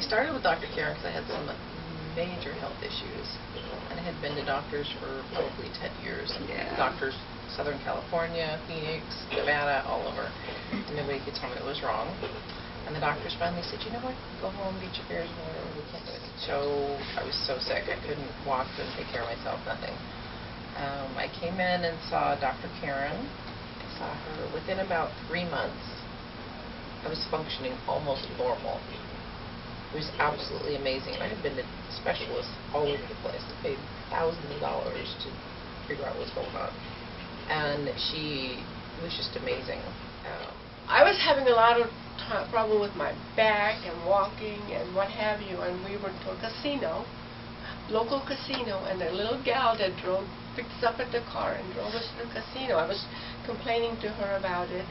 I started with Dr. Karen because I had some major health issues, and I had been to doctors for probably 10 years. Yeah. Doctors, Southern California, Phoenix, Nevada, all over, and nobody could tell me it was wrong. And the doctors finally said, you know what, go home, get your affairs in order, we can't do anything. So I was so sick, I couldn't walk, couldn't take care of myself, nothing. I came in and saw Dr. Karen. I saw her within about 3 months. I was functioning almost normal. It was absolutely amazing. I had been to specialists all over the place. I paid thousands of dollars to figure out what's going on. And she was just amazing. I was having a lot of problem with my back and walking and what have you, and we went to a casino, local casino, and a little gal that picked us up at the car and drove us to the casino. I was complaining to her about it.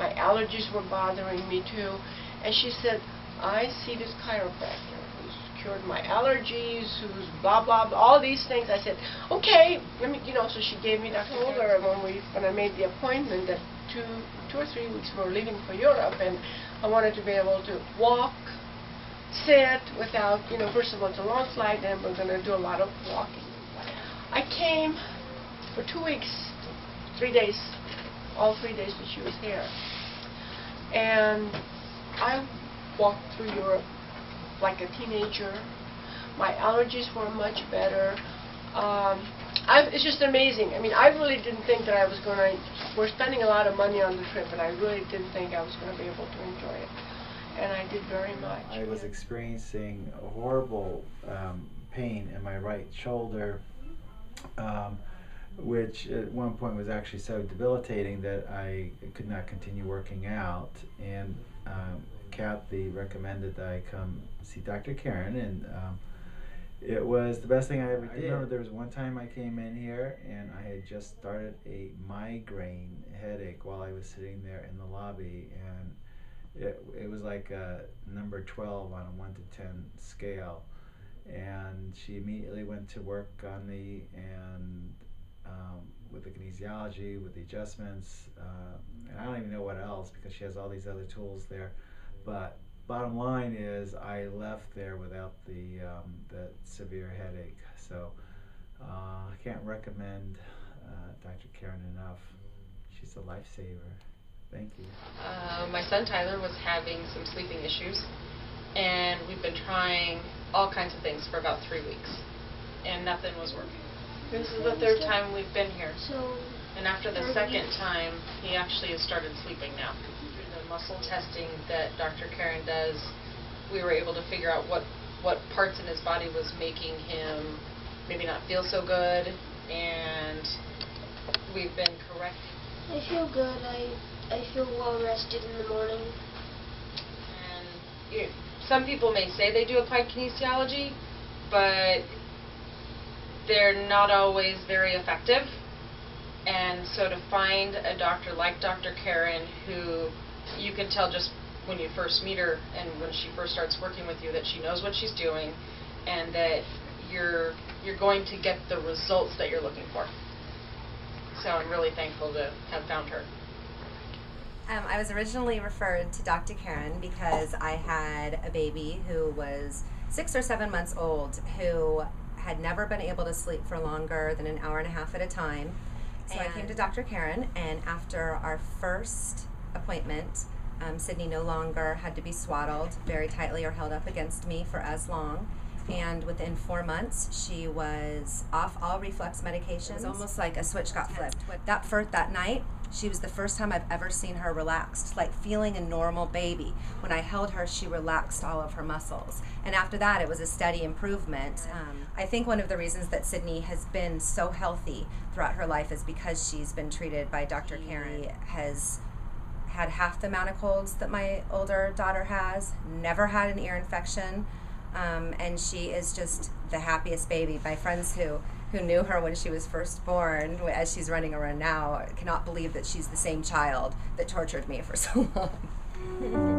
My allergies were bothering me too, and she said, I see this chiropractor who's cured my allergies, who's blah, blah, blah, all these things. I said, okay, let me, so she gave me Dr. Holder when I made the appointment that 2 or 3 weeks we were leaving for Europe, and I wanted to be able to walk, sit without, first of all, it's a long flight, and we're going to do a lot of walking. I came for 2 weeks, 3 days, all 3 days that she was here, and I walked through Europe like a teenager. My allergies were much better. It's just amazing. I mean, I really didn't think that I was going to, we're spending a lot of money on the trip, and I really didn't think I was going to be able to enjoy it. And I did very much. I was experiencing a horrible pain in my right shoulder, which at one point was actually so debilitating that I could not continue working out. And Kathy recommended that I come see Dr. Karen, and it was the best thing I ever did. I remember there was one time I came in here and I had just started a migraine headache while I was sitting there in the lobby, and it was like a number 12 on a 1 to 10 scale, and she immediately went to work on me, and with the kinesiology, with the adjustments, and I don't even know what else because she has all these other tools there. But bottom line is I left there without the severe headache. So I can't recommend Dr. Karen enough. She's a lifesaver. Thank you. My son Tyler was having some sleeping issues, and we've been trying all kinds of things for about 3 weeks, and nothing was working. This is the third time we've been here, and after the second time, he actually has started sleeping now. Through the muscle testing that Dr. Karen does, we were able to figure out what parts in his body was making him maybe not feel so good, and we've been correcting. I feel good. I feel well rested in the morning. And some people may say they do applied kinesiology, but they're not always very effective. And so to find a doctor like Dr. Karen, who you can tell just when you first meet her and when she first starts working with you that she knows what she's doing, and that you're going to get the results that you're looking for. So I'm really thankful to have found her. I was originally referred to Dr. Karen because I had a baby who was 6 or 7 months old who had never been able to sleep for longer than an hour and a half at a time. So I came to Dr. Karen, and after our first appointment, Sydney no longer had to be swaddled very tightly or held up against me for as long. And within 4 months, she was off all reflux medications. It was almost like a switch got flipped. That night, she was the first time I've ever seen her relaxed, like feeling a normal baby. When I held her, she relaxed all of her muscles. And after that, it was a steady improvement. I think one of the reasons that Sydney has been so healthy throughout her life is because she's been treated by Dr. Karen. She has had half the amount of colds that my older daughter has, never had an ear infection, and she is just the happiest baby. My friends who knew her when she was first born, as she's running around now, cannot believe that she's the same child that tortured me for so long.